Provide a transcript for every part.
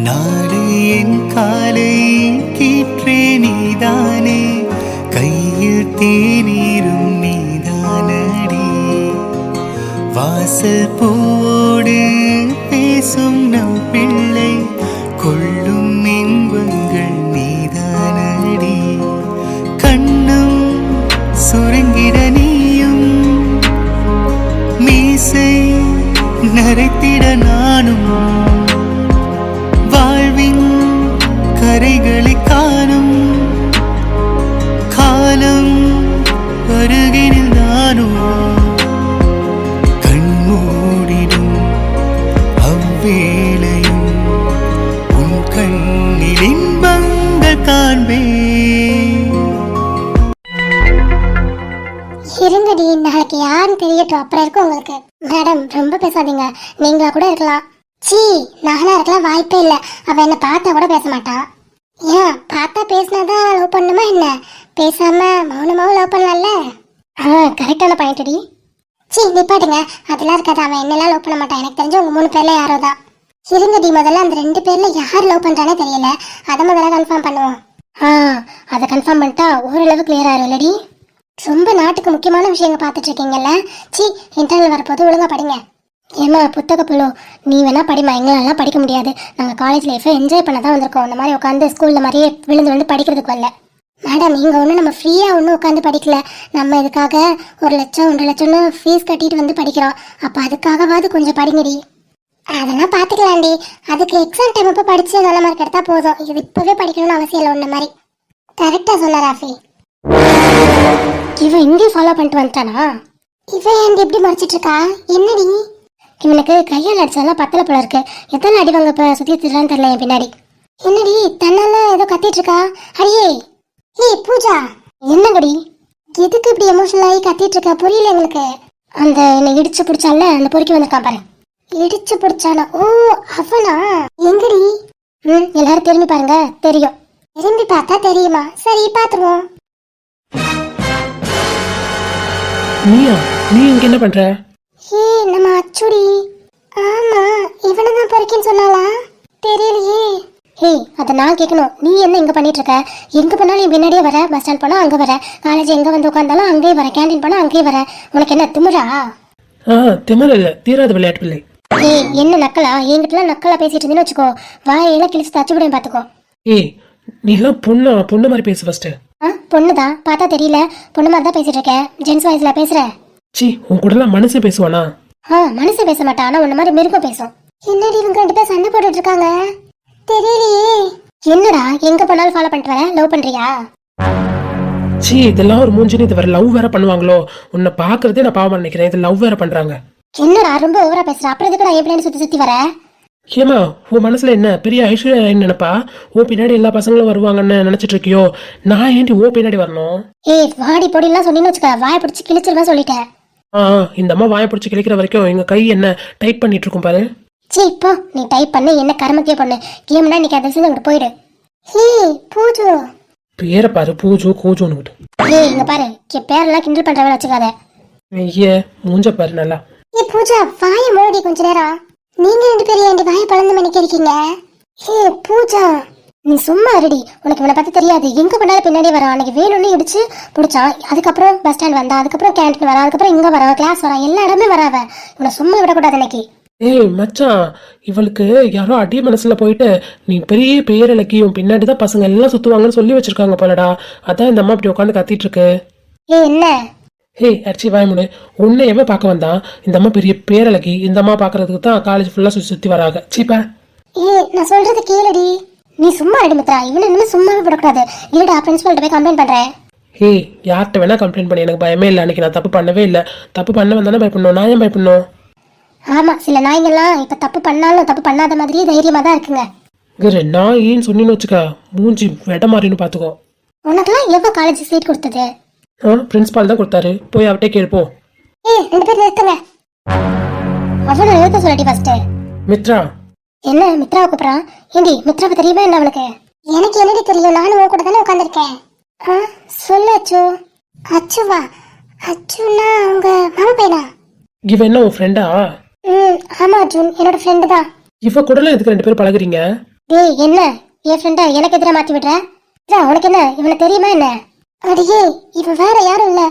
நாடு என் காலை கீற்றே நீதானே, கையில் தேநீரும் நீதானடி. வாசல் பூவோடு பேசும் நம் பிள்ளை, கொள்ளும் இன்பங்கள் நீதானடி. கண்ணும் சுருங்கிட நீயும், மீசை நரைத்திட நானும், வாழ்வின் கரைகளை காணும் காலம் அருகினில் நானும். கண்மூடிடும் அவ்வேளையும் உன் கண்ணில் இன்பங்கள் காண்பேன். இருங்கடி, நாளைக்கு யாருன்னு தெரியட்டும், அப்புறம் இருக்கும் உங்களுக்கு. மேடம் ரொம்ப பேசாதீங்க, நீங்களா கூட இருக்கலாம். சீ, நானா இருக்கலாம் வாய்ப்பே இல்லை. அவ என்ன பார்த்தா கூட பேச மாட்டா. ஏன் பார்த்தா பேசினாதான் லவ் பண்ணுமா என்ன? பேசாம மௌனமாவும் லவ் பண்ணலாம்ல. கரெக்டான பாயிண்டி. சீ நிப்பாட்டுங்க, அதெல்லாம் இருக்காது. அவன் என்னெல்லாம் லவ் பண்ண மாட்டான். எனக்கு தெரிஞ்ச உங்க 3 பேர்ல யாரோ தான். இருங்கடி, முதல்ல அந்த 2 பேர்ல யார் லவ் பண்றானே தெரியல. அதை முதல்ல கன்ஃபார்ம் பண்ணுவோம். அதை கன்ஃபார்ம் பண்ணிட்டா ஓரளவு கிளியர் ஆயிரும் இல்லடி. ரொம்ப நாட்டுக்கு முக்கியமான விஷயங்கள் பார்த்துட்டு இருக்கீங்கல்ல. சீ, இன்டர்னல் வரப்போது ஒழுங்கா படிங்க. ஏமா புத்தக புல்லோ, நீ வேணா படிமா, எங்களெல்லாம் படிக்க முடியாது. நாங்கள் காலேஜ் லைஃப்பை என்ஜாய் பண்ண தான் வந்திருக்கோம். இந்த மாதிரி உட்காந்து ஸ்கூலில் மாதிரியே விழுந்து விழுந்து படிக்கிறதுக்கு வரல. மேடம் இங்கே ஒன்றும் நம்ம ஃப்ரீயாக ஒன்றும் உட்காந்து படிக்கல. நம்ம இதுக்காக 1 லட்சம் 1.5 லட்சம்னு ஃபீஸ் கட்டிட்டு வந்து படிக்கிறோம். அப்போ அதுக்காகவாது கொஞ்சம் படிங்கடி. அதெல்லாம் பார்த்துக்கலாண்டி. அதுக்கு எக்ஸாம் டைம் அப்போ படித்து நல்ல மார்க் எடுத்தால் போதும். இது இப்போவே படிக்கணும்னு அவசியம் இல்லை. ஒன்று மாதிரி கரெக்டாக சொன்ன ராஃபி. இவன் இங்கேயும் ஃபாலோ பண்ணிட்டு வந்துட்டானா? இவன் ஏன் இப்படி மறைச்சிட்டு இருக்கா? என்னடி இவனுக்கு கையால் அடிச்சாலாம் பத்தல போல இருக்கு. எத்தனை அடி வாங்க இப்ப சுத்தி திடறான்னு தெரியல. என் பின்னாடி என்னடி தன்னால ஏதோ கத்திட்டு இருக்கா? அடியே ஏய் பூஜா, என்னங்கடி எதுக்கு இப்படி எமோஷனல் ஆகி கத்திட்டு இருக்கா? புரியல எங்களுக்கு. அந்த என்னை இடிச்சு பிடிச்சால அந்த பொறுக்கி வந்திருக்கான் பாரு. இடிச்சு பிடிச்சானா? ஓ அவனா? எங்கடி? எல்லாரும் திரும்பி பாருங்க, தெரியும். திரும்பி பார்த்தா தெரியுமா? சரி பாத்துருவோம். நீ இங்க என்ன பண்ற? நம்ம அச்சுடி. ஆமா, இவனதான் பொறுக்கின்னு சொன்னாளா? தெரியலையே. அதை நான் கேட்கணும். நீ என்ன இங்க பண்ணிட்டு இருக்க? எங்க போனாலும் நீ பின்னாடியே வர. பஸ் ஸ்டாண்ட் போனா அங்க வர, காலேஜ் எங்க வந்து உட்காந்தாலும் அங்கேயே வர, கேண்டீன் போனா அங்கேயே வர. உனக்கு என்ன திமிரா? திமிர இல்ல, தீராத விளையாட்டு பிள்ளை. என்ன நக்கலா? என்கிட்ட நக்கலா பேசிட்டு இருந்தேன்னு வச்சுக்கோ, வாயெல்லாம் கிழிச்சு தச்சு விட பாத்துக்கோ. நீ எல்லாம் பொண்ணு மாதிரி பேசு ஃபர்ஸ்ட். பொண்ணுதான், பார்த்தா தெரியல. பொண்ணு மாதிரி தான் பேசிட்டு இருக்க. ஜென்ஸ் வாய்ஸ்ல பேசுற. சீ, உன் கூட எல்லாம் மனுஷன் பேசுவானா? மனுஷன் பேச மாட்டா, ஆனா உன்ன மாதிரி மிருகம் பேசும். என்னடி இவங்க 2 பேர் சண்டை போட்டுட்டு இருக்காங்க? தெரியலையே. என்னடா எங்க போனாலும் ஃபாலோ பண்ணிட்டு வர? லவ் பண்றியா? சீ, இதெல்லாம் ஒரு மூஞ்சின்னு. இது வேற லவ் வேற பண்ணுவாங்களோ? உன்னை பாக்குறதே நான் பாவம் நினைக்கிறேன். இது லவ் வேற பண்றாங்க. என்னடா ரொம்ப ஓவரா பேசுற? அப்புறம் எதுக்கு நான் எப்படி சுத்தி சுத்தி வர? ஏமா, உன் மனசுல என்ன பெரிய ஐஸ்வர்யா நினைப்பா? உன் பின்னாடி எல்லா பசங்களும் வருவாங்கன்னு நினைச்சிட்டு இருக்கியோ? நான் ஏன்டி உன் பின்னாடி வரணும்? வாடி பொடிலாம் சொன்னீன்னு வச்சுக்க, வாயை பிடிச்சி கிழிச்சிருவா சொல்லிட்டேன். இந்த அம்மா வாயை பிடிச்சி கிழிக்கிற வரைக்கும் எங்க கை என்ன டைப் பண்ணிட்டு இருக்கும் பாரு. சீ இப்போ நீ டைப் பண்ணு, என்ன கர்மக்கே பண்ணு. கேம்னா நீ அதை செஞ்சு அங்கிட்டு போயிடு. பூஜு பேரை பாரு, பூஜு கூஜுன்னு. இங்க பாரு, பேரெல்லாம் கிண்டல் பண்ற வேலை வச்சுக்காத. ஐயே, மூஞ்ச பாரு நல்லா. பூஜா வாயை மூடி கொஞ்ச நேரம். நீங்க 2 பேரும் ஏன் வாயை பழந்து மணிக்கு இருக்கீங்க? பூஜா நீ சும்மா இருடி. உனக்கு இவனை பத்தி தெரியாது. எங்க பண்ணாலும் பின்னாடி வரான். அன்னைக்கு வேணும்னு இடிச்சு பிடிச்சான். அதுக்கப்புறம் பஸ் ஸ்டாண்ட் வந்தா, அதுக்கப்புறம் கேண்டீன் வரா, அதுக்கப்புறம் இங்க வரா, கிளாஸ் வரா, எல்லா இடமே வராவ. இவனை சும்மா விடக்கூடாது இன்னைக்கு. மச்சான், இவளுக்கு யாரோ அடி மனசுல போயிட்டு நீ பெரிய பேரலக்கியும் பின்னாடிதான் பசங்க எல்லாம் சுத்துவாங்கன்னு சொல்லி வச்சிருக்காங்க போலடா. அதான் இந்த அம்மா இப்படி உட்காந்து கத்திட்டு இருக்கு. என்ன? அடிச்சு வாய்முடு. உன்னை எவன் பார்க்க வந்தான்? இந்த அம்மா பெரிய பேரலக்கி. இந்த அம்மா பாக்குறதுக்கு தான் காலேஜ் ஃபுல்லா சுத்தி வராங்க. சீப்பா நான் சொல்றது கேளுடி. நீ சும்மா அடிமித்ரா. இவனை இன்னும் சும்மாவே விடக்கூடாது. இல்லடா, பிரின்சிபல்கிட்ட போய் கம்ப்ளைண்ட் பண்றேன். யார்கிட்ட வேணா கம்ப்ளைண்ட் பண்ணி, எனக்கு பயமே இல்லை. அன்னைக்கு நான் தப்பு பண்ணவே இல்லை. தப்பு பண்ண வந்தானே பயப்படணும். நான் ஏன் பயப்படணும்? ஆமா, சில நாய்ங்கெல்லாம் இப்ப தப்பு பண்ணாலும் தப்பு பண்ணாத மாதிரியே தைரியமா தான் இருக்குங்க. நான் ஏன்னு சொன்னீன்னு வச்சுக்க, மூஞ்சி வெட மாறின்னு பாத்துக்கோ. உனக்கெல்லாம் எவ்வளவு காலேஜ் சீட் கொடுத்தது? பிரின்சிபால் தான் கொடுத்தாரு. போய் அவட்டே கேள்ப்போம். 2 பேர் நிறுத்துங்க. அவனை நிறுத்த சொல்லடி ஃபர்ஸ்ட். மித்ரா. என்ன மித்ராவை கூப்பிடுறான்? ஏண்டி மித்ராவை தெரியுமா என்ன அவனுக்கு? எனக்கு என்னடி தெரியும், நானும் உன் கூட தானே உட்காந்துருக்கேன். சொல்லு அச்சு. அச்சுவா? அச்சுன்னா உங்க மாமா பையனா? இவன் என்ன உன் ஃப்ரெண்டா? ஆமா அர்ஜுன், என்னோட ஃப்ரெண்டு தான். இவ கூடலாம் எதுக்கு 2 பேரும் பழகுறீங்க? டேய் என்ன என் ஃப்ரெண்டா எனக்கு எதிராக மாத்தி விடுற? உனக்கு என்ன இவனை தெரியுமா என்ன? அடியே இவன் வேற யாரும் இல்ல,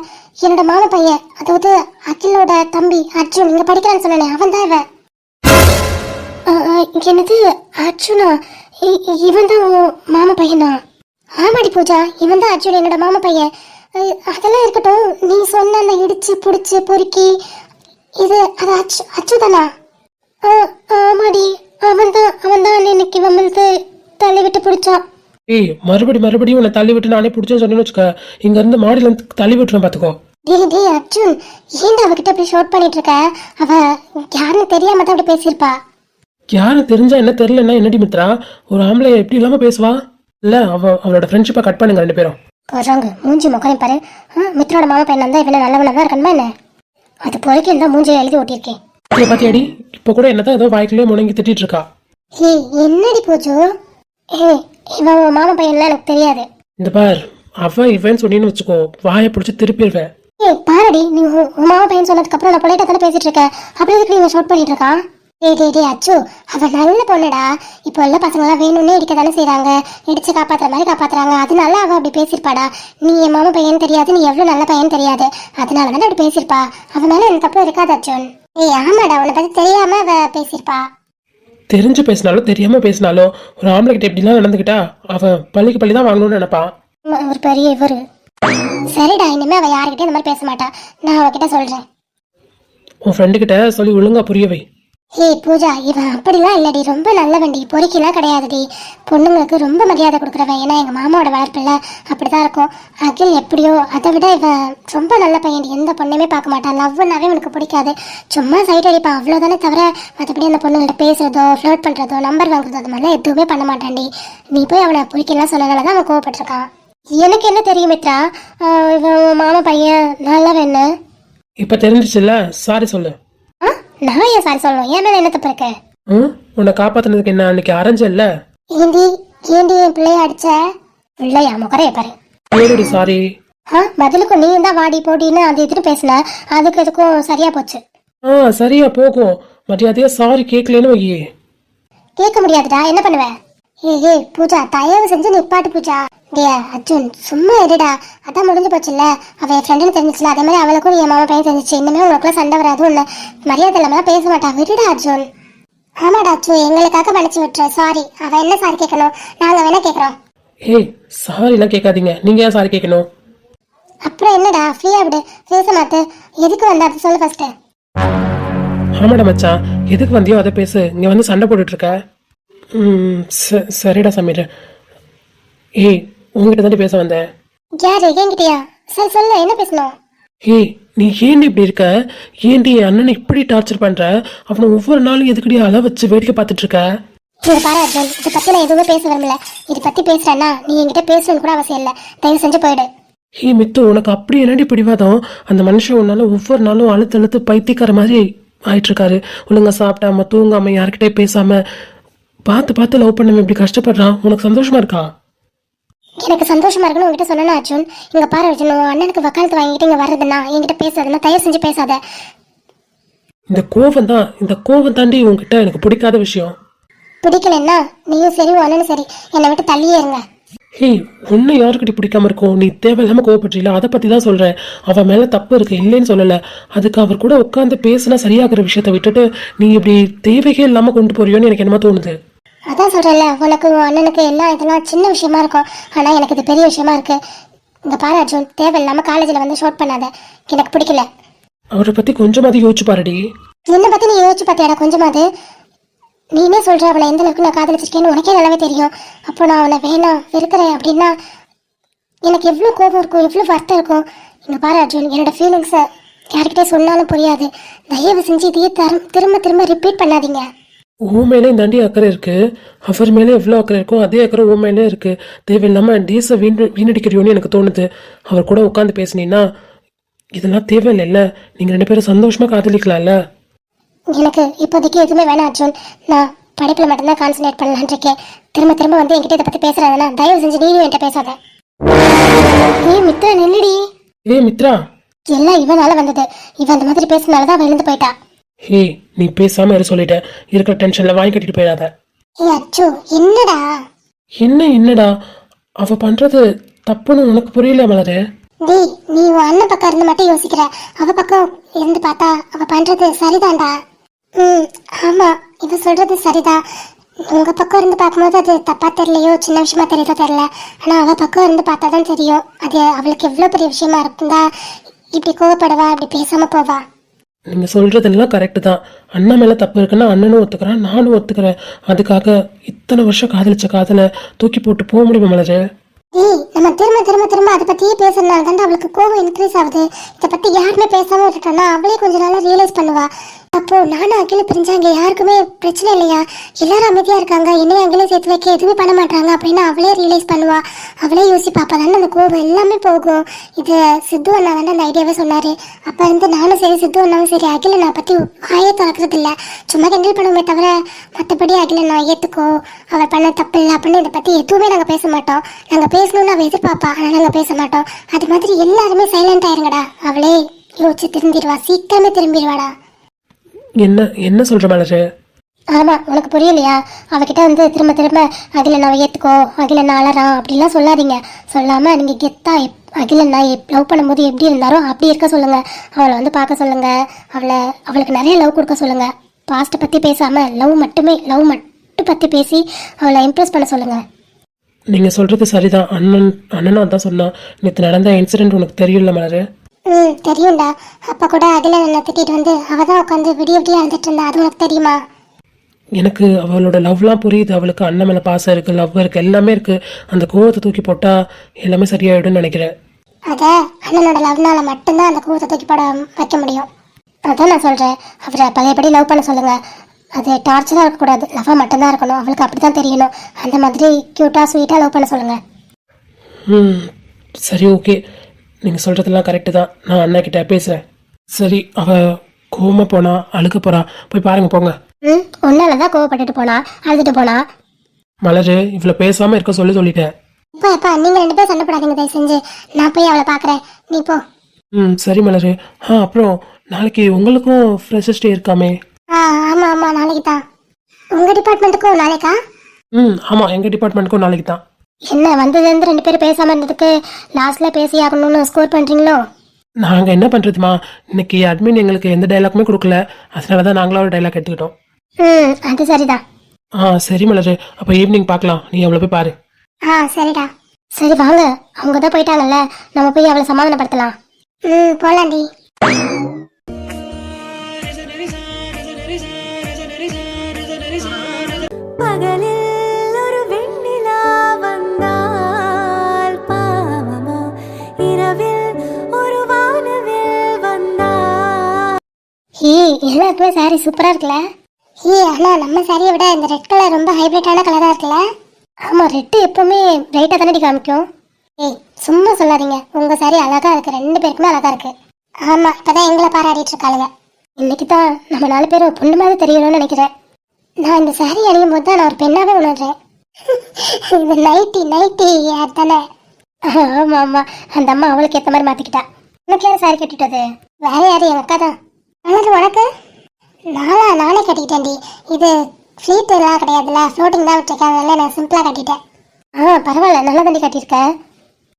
என்னோட மாமா பையன், அதாவது அகிலோட தம்பி அர்ஜுன், இங்க படிக்கிறான்னு சொன்னானே அவன் தான் இவன். என்னது அர்ஜுனா? இவன் தான் மாமா பையனா? ஆமாடி பூஜா, இவன் தான் அர்ஜுன், என்னோட மாமா பையன். அதெல்லாம் இருக்கட்டும், நீ சொன்ன அந்த இடிச்சு புடிச்சு பொறுக்கி இது அது அச்சு தானா? ஆமாடி, அவன் தான் இன்னைக்கு வந்து தள்ளி விட்டு பிடிச்சான். ஏய் மறுபடியும் உன்னை தள்ளி விட்டு நானே பிடிச்சேன்னு சொன்னேன்னு வச்சுக்க, இங்க இருந்து மாடியில இருந்து தள்ளி விட்டுறேன் பாத்துக்கோ. டேய் அர்ஜுன், ஏன்டா அவகிட்ட அப்படி ஷார்ட் பண்ணிட்டு இருக்க? அவ யாருன்னு தெரியாம தான் அப்படி பேசியிருப்பா. யாரும் தெரிஞ்சா என்ன தெரியலன்னா என்னடி மித்ரா, ஒரு ஆம்பளை எப்படி இல்லாம பேசுவா? இல்ல அவளோட ஃப்ரெண்ட்ஷிப்பை கட் பண்ணுங்க ரெண்டு பேரும். போறாங்க மூஞ்சி முகம் பாரு. மித்ரோட மாமா பையன் தான் இவனை நல்லவனா தான் இருக்கணுமா என்ன? அது பொறுக்கி இருந்தா மூஞ்சியை எழுதி ஓட்டியிருக்கேன். பாத்தியாடி, இப்ப கூட என்னதான் ஏதோ வாய்க்குள்ளே முணங்கி திட்டிட்டு இருக்கா. என்னடி பூஜு? இவன் மாமா பையன்லாம் எனக்கு தெரியாது. இந்த பார், அவ இவன் சொன்னீன்னு வச்சுக்கோ, வாயை பிடிச்சி திருப்பிடுவேன். பாரடி, நீ உன் மாமா பையன் சொன்னதுக்கு அப்புறம் நான் பொலைட்டா தானே பேசிட்டு இருக்க, அப்படி எதுக்கு நீங்க ஷார்ட் பண்ணிட்டு இருக்கான்? டேய் அச்சு, அவ நல்ல பொண்ணுடா. இப்போ உள்ள பசங்க எல்லாம் வேணும்னே இடிக்க தானே செய்யறாங்க, இடிச்சு காப்பாத்துற மாதிரி காப்பாத்துறாங்க. அதனால அவ அப்படி பேசிருப்பாடா. நீ என் மாமா பையன் தெரியாது, நீ எவ்வளவு நல்ல பையன் தெரியாது, அதனால தானே அப்படி பேசிருப்பா. அவ மேல எனக்கு தப்பு இருக்காது அர்ஜுன். ஆமாடா, உன்னை பத்தி தெரியாம அவ பேசிருப்பா. தெரிஞ்சு பேசினாலும் தெரியாம பேசினாலும் ஒரு ஆம்பளை கிட்ட எப்படிலாம் நடந்துக்கிட்டா அவ பள்ளிக்கு பள்ளி தான் வாங்கணும்னு நினைப்பா. ஒரு பெரிய இவரு. சரிடா, இனிமே அவ யாருக்கிட்டே இந்த மாதிரி பேச மாட்டா, நான் அவகிட்ட சொல்றேன். உன் ஃப்ரெண்டு கிட்ட சொல்லி ஒழுங்கா புரிய வை. பூஜா, இவன் அப்படிலாம் இல்லடி, ரொம்ப நல்ல வண்டி, பொறுக்கிலாம் கிடையாதுடி. பொண்ணுங்களுக்கு ரொம்ப மரியாதை கொடுக்குறவன். ஏன்னா எங்க மாமாவோட வளர்ப்பில்ல அப்படிதான் இருக்கும். அகில் எப்படியோ, அதை விட இவன் ரொம்ப நல்ல பையன். எந்த பொண்ணுமே பார்க்க மாட்டான், லவ்னாவே எனக்கு பிடிக்காது. சும்மா சைட் அடிப்பான் அவ்வளோதானே தவிர மற்றபடி அந்த பொண்ணுகிட்ட பேசுறதோ ஃப்ளோட் பண்றதோ நம்பர் வாங்குறதோ அது மாதிரிலாம் எதுவுமே பண்ண மாட்டான்டி. நீ போய் அவனை பொறுக்கிலாம் சொல்லனால தான் அவன் கோவப்பட்டிருக்கான். எனக்கு என்ன தெரியும் மித்ரா, இவன் மாமா பையன் நல்லவன். இப்ப தெரிஞ்சிச்சுல்ல, சாரி சொல்லு. நான் ஏன் சாரி சொல்லணும்? ஏன் மேல என்ன தப்பு இருக்கு? உன்னை காப்பாத்தினதுக்கு என்ன அன்னைக்கு அரைஞ்சல்ல? ஏண்டி என் பிள்ளைய அடிச்ச? பிள்ளையா முகரைய பாரு. ஏடி சாரி. பதிலுக்கு நீ தான் வாடி போடின்னு அது எதிர்த்து பேசின, அதுக்கு எதுக்கும் சரியா போச்சு. சரியா போகும். மரியாதையா சாரி கேட்கலன்னு வையே. கேட்க முடியாதுடா, என்ன பண்ணுவேன்? பூஜா, தயவு செஞ்சு நிப்பாட்டு பூஜா. அர்ஜுன் சும்மா இருடா, அதான் முடிஞ்சு போச்சுல்ல. அவ என் ஃப்ரெண்டுன்னு தெரிஞ்சிச்சுல, அதே மாதிரி அவளுக்கும் என் மாமா பையன் தெரிஞ்சிச்சு. இனிமே உங்களுக்குள்ள சண்டை வராது, இல்ல மரியாதை இல்லாம பேச மாட்டா. விடுடா அர்ஜுன். ஆமாடா அர்ஜுன், எங்களுக்காக மன்னிச்சு விட்டுற. சாரி. அவ என்ன சாரி கேட்கணும், நாங்க வேணா கேட்கறோம். சாரி எல்லாம் கேட்காதீங்க, நீங்க ஏன் சாரி கேட்கணும்? அப்புறம் என்னடா, ஃப்ரீயா விடு, பேச மாட்டு. எதுக்கு வந்தா அது சொல்லு ஃபர்ஸ்ட். ஆமாடா மச்சான், எதுக்கு வந்தியோ அதை பேசு. இங்க வந்து சண்டை போட்டுட்டு இருக்க. சரிடா சமீர். உங்ககிட்ட தாண்டி பேச வந்தேன். யாரு, என்கிட்டயா? சரி சொல்லு, என்ன பேசணும்? நீ ஏன்டி இப்படி இருக்க? ஏன்டி அண்ணனை இப்படி டார்ச்சர் பண்ற? அவனை ஒவ்வொரு நாளும் எதுக்கடி அள வச்சு வேடிக்கை பார்த்துட்டு இருக்க? இது பாரு அர்ஜுன், இதை பத்தி நான் எதுவுமே பேச விரும்பல. இதை பத்தி பேசுறேன்னா நீ என்கிட்ட பேசணும்னு கூட அவசியம் இல்லை. தயவு செஞ்சு போயிடு. மித்து, உனக்கு அப்படி என்னடி பிடிவாதம்? அந்த மனுஷன் உன்னால ஒவ்வொரு நாளும் அழுத்து பைத்தியக்கார மாதிரி ஆயிட்டு இருக்காரு. ஒழுங்கா சாப்பிட்டாம தூங்காம யாருக்கிட்டே பேசாம பார்த்து லவ் பண்ண இப்படி கஷ்டப்படுறான். உனக்கு சந்தோஷமா இருக்கா? எனக்கு சந்தோஷமா இருக்குன்னு உங்ககிட்ட சொன்னா அர்ஜுன். இங்க பாரு அர்ஜுன், அண்ணனுக்கு வக்காலத்து வாங்கிட்டு இங்க வர்றதுன்னா என்கிட்ட பேசாதுன்னா தயவு செஞ்சு பேசாத. இந்த கோவம் தாண்டி உங்ககிட்ட எனக்கு பிடிக்காத விஷயம். பிடிக்கலன்னா நீயும் சரி அண்ணனும் சரி என்னை விட்டு தள்ளியே இருங்க. உன்னை யாருக்கிட்ட பிடிக்காம இருக்கும்? நீ தேவையில்லாம கோவப்பட்டீங்களா? அதை பத்தி தான் சொல்றேன். அவன் மேல தப்பு இருக்கு, இல்லைன்னு சொல்லல. அதுக்கு அவர் கூட உட்காந்து பேசினா சரியாகிற விஷயத்த விட்டுட்டு நீ இப்படி தேவையே இல்லாம கொண்டு போறியோன்னு எனக்கு என்னமா தோணுது. அதான் சொல்றேன்ல, உனக்கு அண்ணனுக்கு எல்லாம் இதெல்லாம் சின்ன விஷயமா இருக்கும், ஆனா எனக்கு இது பெரிய விஷயமா இருக்கு. இங்க பாரு அர்ஜுன், தேவையில்லாம காலேஜ்ல வந்து ஷார்ட் பண்ணாத, எனக்கு பிடிக்கல. அவரை பத்தி கொஞ்சமாவது யோசிச்சு பாருடி. என்ன பத்தி நீ யோசிச்சு பார்த்தியாடா கொஞ்சமாவது? நீனே சொல்ற அவளை எந்த அளவுக்கு நான் காதலிச்சிருக்கேன்னு உனக்கே நல்லாவே தெரியும். அப்போ நான் அவளை வேணாம் வெறுக்கிறேன் அப்படின்னா எனக்கு எவ்வளோ கோபம் இருக்கும், எவ்வளோ வருத்தம் இருக்கும். இங்க பாரு அர்ஜுன், என்னோட ஃபீலிங்ஸை யார்கிட்டே சொன்னாலும் புரியாது. தயவு செஞ்சு இதையே திரும்ப ரிப்பீட் பண்ணாதீங்க. உன் மேலே தாண்டி அக்கறை இருக்கு, அவர் மேலே எவ்வளோ அக்கறை இருக்கும் அதே அக்கறை உன் மேலே இருக்கு. தேவையில்லாம டேஸை வீணடிக்கிறியோன்னு எனக்கு தோணுது. அவர் கூட உட்காந்து பேசினீங்கன்னா இதெல்லாம் தேவையில்லைல்ல. நீங்க ரெண்டு பேரும் சந்தோஷமா காதலிக்கலாம்ல. எனக்கு இப்போதைக்கு எதுவுமே வேணாம் அர்ஜுன், நான் படிப்புல மட்டும்தான் கான்சன்ட்ரேட் பண்ணலான் இருக்கேன். திரும்ப வந்து என்கிட்ட இதை பத்தி பேசுறதுனா தயவு செஞ்சு நீயும் என்கிட்ட பேசாத. மித்ரா நில்லுடி. மித்ரா, எல்லாம் இவனால வந்தது. இவன் அந்த மாதிரி பேசினாலதான் அவன் எழுந்து போயிட்டா. நீ பேசாம சொல்லிட்ட. இருக்கிற டென்ஷன்ல வாங்கி கட்டிட்டு போயிடாத. ஏ அச்சு, என்னடா? என்னடா அவ பண்றது தப்புன்னு உனக்கு புரியல மலரு. டேய், நீ உன் அண்ணன் பக்கம் இருந்து மட்டும் யோசிக்கிற. அவ பக்கம் இருந்து பார்த்தா அவ பண்றது சரிதான்டா. ஆமா, இவ சொல்றது சரிதான். உங்க பக்கம் இருந்து பார்க்கும்போது அது தப்பா தெரியலையோ, சின்ன விஷயமா தெரியுதோ தெரியல. ஆனா அவ பக்கம் இருந்து பார்த்தாதான் தெரியும். அது அவளுக்கு எவ்வளவு பெரிய விஷயமா இருந்தா இப்படி கோவப்படுவா, இப்படி பேசாம போவா. நீங்க சொல்றதெல்லாம் கரெக்டு தான். அண்ணன் மேல தப்பு இருக்குன்னா அண்ணனும் ஒத்துக்கிறேன், நானும் ஒத்துக்கிறேன். அதுக்காக இத்தனை வருஷம் காதலிச்ச காதலை தூக்கி போட்டு போக முடியுமா மலரு? ஏய், நம்ம திரும்ப திரும்ப திரும்ப அதை பத்தியே பேசுறதுனால தான் அவளுக்கு கோவம் இன்க்ரீஸ் ஆகுது. இதை பத்தி யாருமே பேசாம விட்டுட்டோம்னா அவளே கொஞ்ச நாளா ரியலைஸ் பண்ணுவா. அப்போ நானும் அகில பிரிஞ்சாங்க, யாருக்குமே பிரச்சனை இல்லையா? எல்லாரும் அமைதியா இருக்காங்க, என்னையும் அகில சேர்த்து வைக்க எதுவுமே பண்ண மாட்டாங்க அப்படின்னு அவளே ரியலைஸ் பண்ணுவா. அவளே யோசிப்பா. அப்பதானே அந்த கோவம் எல்லாமே போகும். இது சித்து அண்ணா தானே அந்த ஐடியாவே சொன்னாரு. அப்ப இருந்து நானும் சரி, சித்து அண்ணாவும் சரி, அகில நான் பத்தி வாயே திறக்கிறது இல்ல. சும்மா கிண்டல் பண்ணுவோமே தவிர மற்றபடி அகில நான் ஏத்துக்கோ, அவள் பண்ண தப்பு இல்லை அப்படின்னு இதை பத்தி எதுவுமே நாங்க பேச மாட்டோம். நாங்க பேசணும்னு அவ எதிர்பார்ப்பா, ஆனா நாங்க பேச மாட்டோம். அது மாதிரி எல்லாருமே சைலண்ட் ஆயிருங்கடா. அவளே யோசிச்சு திரும்பிடுவா, சீக்கிரமே திரும்பிடுவாடா. என்ன சொல்ற மலரு? ஆமா, உனக்கு புரியலையா? அவகிட்ட வந்து திரும்ப திரும்ப அகில நான் ஏத்துக்கோ, அகில நான் அழறான் அப்படிலாம் சொல்லாதீங்க. சொல்லாம நீங்க கெத்தா அகில நான் லவ் பண்ணும்போது எப்படி இருந்தாரோ அப்படி இருக்க சொல்லுங்க. அவளை வந்து பார்க்க சொல்லுங்க. அவளுக்கு நிறைய லவ் கொடுக்க சொல்லுங்க. பாஸ்ட் பத்தி பேசாம லவ் மட்டும் பத்தி பேசி அவளை இம்ப்ரெஸ் பண்ண சொல்லுங்க. நீங்க சொல்றது சரிதான். அண்ணனா தான் சொன்னான். நேற்று நடந்த இன்சிடென்ட் உனக்கு தெரியல மலரு? தெரியும்டா. அப்ப கூட அகில என்ன திட்டிட்டு வந்து அவதான் உட்காந்து விடிய விடிய அழுதுட்டு இருந்தா. அது உனக்கு தெரியுமா? எனக்கு அவளோட லவ்லாம் புரியுது. அவளுக்கு அண்ணன் மேல பாசம் இருக்கு, லவ் இருக்கு, எல்லாமே இருக்கு. அந்த கோவத்தை தூக்கி போட்டா எல்லாமே சரியாயிடும்னு நினைக்கிறேன். அத அண்ணனோட லவ்னால மட்டும்தான் அந்த கோவத்தை தூக்கி போட வைக்க முடியும். அதான் நான் சொல்றேன், அவரை பழையபடி லவ் பண்ண சொல்லுங்க. அது டார்ச்சரா இருக்கக்கூடாது, லவ்வா மட்டும்தான் இருக்கணும். அவளுக்கு அப்படிதான் தெரியணும். அந்த மாதிரி கியூட்டா ஸ்வீட்டா லவ் பண்ண சொல்லுங்க. சரி, ஓகே. நீங்க சொல்றதெல்லாம் கரெக்டு தான். நான் அண்ணா கிட்ட பேசுறேன். சரி, அவ கோவமா போனா, அழுக போறா, போய் பாருங்க போங்க. உன்னாலதான் கோவப்பட்டுட்டு போனா, அழுதுட்டு போனா. மலரு, இவ்வளவு பேசாம இருக்க சொல்லிட்டேன். எப்பா நீங்க ரெண்டு பேரும் சண்டை போடாதீங்க தயவு செஞ்சு. நான் போய் அவளை பாக்குறேன், நீ போ. சரி மலரு. அப்புறம் நாளைக்கு உங்களுக்கும் ஃப்ரெஷர்ஸ் டே இருக்காமே? ஆமா ஆமா, நாளைக்கு தான். உங்க டிபார்ட்மெண்ட்டுக்கும் நாளைக்கா? ஆமா, எங்க டிபார்ட்மெண்ட்டுக்கும் நாளைக்கு தான். என்ன வந்ததுலேருந்து ரெண்டு பேரும் பேசாம இருந்ததுக்கு லாஸ்ட்ல பேசி ஆகணும்னு ஸ்கோர் பண்றீங்களோ? நாங்க என்ன பண்றதுமா, இன்னைக்கு அட்மின் எங்களுக்கு எந்த டைலாக்குமே கொடுக்கல. அதனாலதான் நாங்களும் ஒரு டைலாக் எடுத்துக்கிட்டோம். அது சரிதான். சரி மலரு, அப்ப ஈவினிங் பார்க்கலாம். நீ அவளை போய் பாரு. சரிடா. சரி வாங்க, அவங்க தான் போயிட்டாங்கல்ல, நம்ம போய் அவளை சமாதானப்படுத்தலாம். போலாண்டி. பகலில் ஒரு வெண்ணிலா வந்தால் பாவமா, இரவில் ஒரு வானவில் வந்தால். எல்லாருக்குமே சாரி சூப்பரா இருக்குல்ல? ஆனா நம்ம சாரியை விட இந்த ரெட் கலர் ரொம்ப ஹைபிரிட்டான கலரா இருக்குல்ல? ஆமா, ரெட்டு எப்பவுமே பிரைட்டா தானே காமிக்கும். சும்மா சொல்லாதீங்க, உங்க சாரி அழகா இருக்கு, ரெண்டு பேருக்குமே அழகா இருக்கு. ஆமா, இப்பதான் எங்களை பாராடிட்டு இருக்காளுங்க. இன்னைக்கு தான் நம்ம 4 பேரும் பொண்ணு மாதிரி தெரியணும்னு நினைக்கிறேன். நான் இந்த சாரி அணியும் போது தான் நான் ஒரு பெண்ணாவே உணர்றேன். இது நைட்டி யார் தானே? ஆமா ஆமா, அந்த அம்மா அவளுக்கு ஏற்ற மாதிரி மாத்திக்கிட்டா. உனக்கு யாரும் சாரி கட்டிட்டது? வேற யாரு? எங்க அக்கா தான். உனக்கு நானே கட்டிக்கிட்டேன்டி. இது ஃப்ளீட் எல்லாம் கிடையாதுல்ல, ஃப்ளோட்டிங் தான் விட்டுருக்கேன். அதனால நான் சிம்பிளா கட்டிட்டேன். பரவாயில்ல, நல்லா தண்ணி கட்டியிருக்கேன்.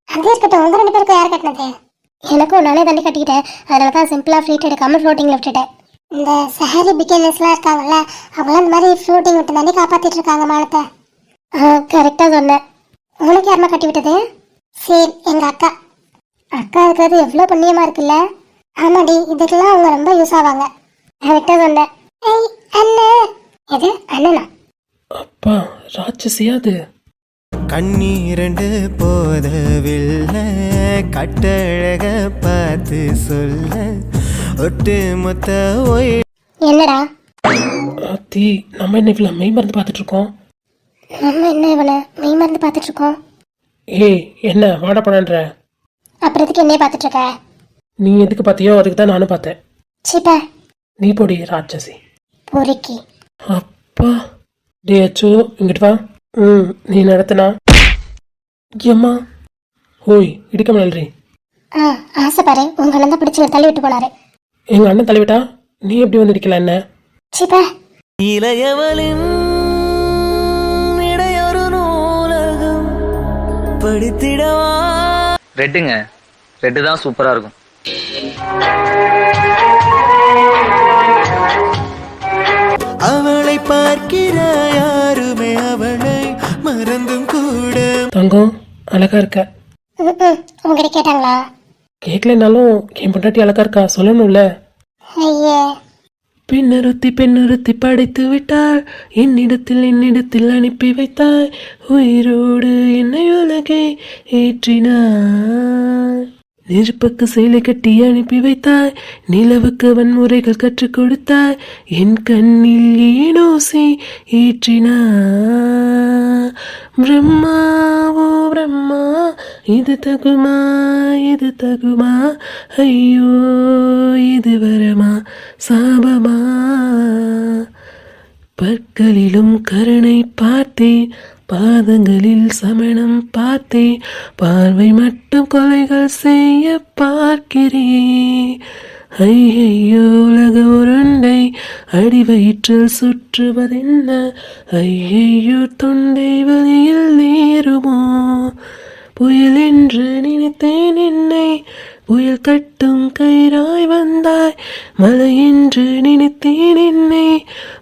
அது இருக்கட்டும், உங்க 2 பேருக்கும் யார் கட்டினது? எனக்கும் நானே தண்ணி கட்டிக்கிட்டேன். அதனால தான் சிம்பிளா ஃப்ளீட் எடுக்காம ஃப்ளோட்டிங்ல விட்டுட்டேன். இந்த சாரி பிகினர்ஸ்லாம் இருக்காங்கல்ல, அவங்களாம் இந்த மாதிரி ஃப்ளோட்டிங் விட்டு தானே காப்பாத்திட்டு இருக்காங்க மானத்தை. கரெக்டா சொன்னேன். உனக்கு யாருமா கட்டி விட்டது? சரி, எங்க அக்கா இருக்கிறது எவ்வளவு புண்ணியமா இருக்குல்ல? ஆமாடி, இதுக்கெல்லாம் அவங்க ரொம்ப யூஸ் ஆவாங்க. கரெக்டா சொன்னேன். அண்ணன் எது அண்ணனா? அப்பா, ராட்சசியாது. கண்ணீரண்டு போதவில்லை, கட்டழக பார்த்து சொல்ல ஒட்டு மொத்த ஒய். என்னடா தீ, நம்ம என்ன இவ்வளவு மெய் மருந்து பார்த்துட்டு இருக்கோம்? நம்ம என்ன இவனை மெய் மருந்து பார்த்துட்டு இருக்கோம்? என்ன வாட படன்ற? அப்புறத்துக்கு என்னைய பார்த்துட்டு இருக்க? நீ எதுக்கு பார்த்தியோ அதுக்கு தான் நானும் பார்த்தேன். சீப்பா, நீ பொடி ராட்சசி. பொறுக்கி. அப்பா, டே அச்சு, இங்கிட்டு வா. நீ நடத்தினா அம்மா. ஹோய், இடிக்க மலரி. ஆசைப்பாரு, உங்க அண்ணன் தான் பிடிச்சி தள்ளி விட்டு போனாரு. எங்க அண்ணன் தள்ளிவிட்டா நீ எப்படி வந்து இடிக்கல என்ன? சீப்பா, இளையவளின் படித்திடவா ரெட்டுங்க, ரெட்டு தான் சூப்பரா இருக்கும். அவளை பார்க்கிற யாருமே அவளை மறந்தும் கூட. தங்கம் அழகா இருக்க. உங்ககிட்ட கேட்டாங்களா? கேட்கலனாலும் என் பொண்டாட்டி அழகா இருக்கா சொல்லணும்ல. ஐயே, பெண்ணொருத்தி படைத்து விட்டாள், என்னிடத்தில் அனுப்பி வைத்தாய், உயிரோடு என்னை உலகை ஏற்றினாய். நெருப்புக்கு சேலை கட்டி அனுப்பி வைத்தாய், நிலவுக்கு வன்முறைகள் கற்றுக் கொடுத்தாய், என் கண்ணில் ஏனோசை ஏற்றினாய். பிரம்மா ஓ பிரம்மா, இது தகுமா இது தகுமா, ஐயோ இது வரமா சாபமா. பற்களிலும் கருணை பார்த்தேன், பாதங்களில் சமணம் பார்த்தேன், பார்வை மட்டும் கொலைகள் செய்ய பார்க்கிறேன். ஐயையோ உலக உருண்டை அடி வயிற்றில் சுற்றுவதென்ன, ஐயையோ தொண்டை வலியில் நேருமோ. புயல் என்று நினைத்தேன் என்னை, புயல் கட்டும் கயிறாய் வந்தாய், மலை என்று நினைத்தேன் என்னை,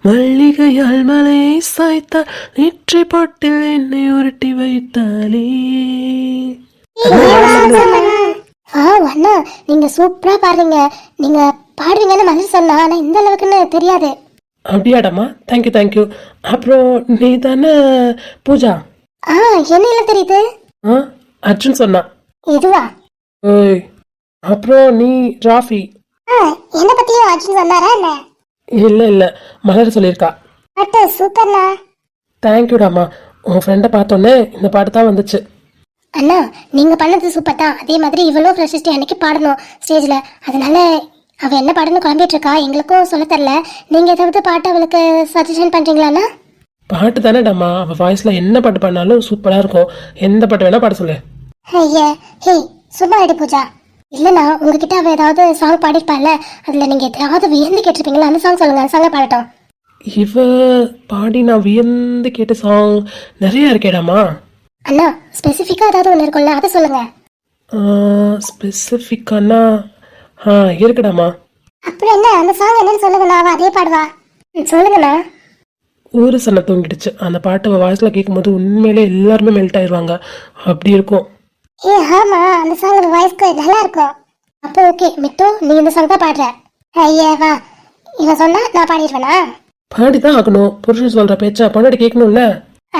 மல்லிகையால் மலையை சாய்த்தால், நெற்றி பொட்டில் என்னை உருட்டி வைத்தாலே. அண்ணா நீங்க சூப்பரா பாடுறீங்க. நீங்க பாடுவீங்கன்னு மனசு சொன்னா, ஆனா இந்த அளவுக்குன்னு தெரியாது. அப்படியாடாமா, தேங்க்யூ. அப்புறம் நீ தானே பூஜா? என்ன எல்லாம் தெரியுது? அர்ஜுன் சொன்னான். இதுவா? ஓய், அப்புறம் நீ ராஃபி? என்ன பத்தியும் அர்ஜுன் சொன்னாரா என்ன? இல்ல மலர் சொல்லியிருக்கா. பாட்டு சூப்பர்ண்ணா. தேங்க்யூடாமா. உன் ஃப்ரெண்டை பார்த்தோன்னே இந்த பாட்டு தான் வந்துச்சு. அண்ணா நீங்க பண்ணது சூப்பர் தான். அதே மாதிரி இவ்வளோ ஃப்ரெஷ் டே அன்னைக்கு பாடணும் ஸ்டேஜ்ல. அதனால அவ என்ன பாடணும் குழம்பிட்டு இருக்கா, எங்களுக்கும் சொல்ல தரல. நீங்க ஏதாவது பாட்டு அவளுக்கு சஜஷன் பண்றீங்களாண்ணா? பாட்டு தானேடாமா, அவள் வாய்ஸில் என்ன பாட்டு பாடினாலும் சூப்பராக இருக்கும். எந்த பாட்டு வேணா பாட சொல்லு. ஐயா ஹே சும்மா ஆயிடு பூஜா. இல்லைண்ணா உங்ககிட்ட அவள் ஏதாவது சாங் பாடிருப்பாள்ல, அதில் நீங்கள் எதாவது வியந்து கேட்டிருப்பீங்களா, அந்த சாங் சொல்லுங்க, அந்த சாங்கை பாடட்டும். இவ பாடி நான் வியந்து கேட்ட சாங் நிறைய இருக்கேடாமா. அண்ணா ஸ்பெசிஃபிக்காக ஏதாவது ஒன்று இருக்கும்ல, அதை சொல்லுங்க. ஸ்பெசிஃபிக்கானா இருக்குடாமா. அப்புறம் என்ன, அந்த சாங் என்னன்னு சொல்லுங்கண்ணா, அவள் அதே பாடுவா. சொல்லுங்கண்ணா. ஊரு சன்ன தூங்கிடுச்சு. அந்த பாட்டு அவள் வாய்ஸில் கேட்கும்போது உண்மையிலே எல்லாருமே மெல்ட் ஆயிடுவாங்க. அப்படி இருக்கும். ஆமா அந்த சாங் வாய்ஸ்க்கு நல்லா இருக்கும். அப்போ ஓகே மிட்டு, நீ இந்த சாங் தான் பாடுற. ஐயா வா, இவன் சொன்னா நான் பாடிடுவேனா? பாடிதான் ஆகணும். புருஷன் சொல்ற பேச்சா பொண்டாட்டி கேட்கணும்ல.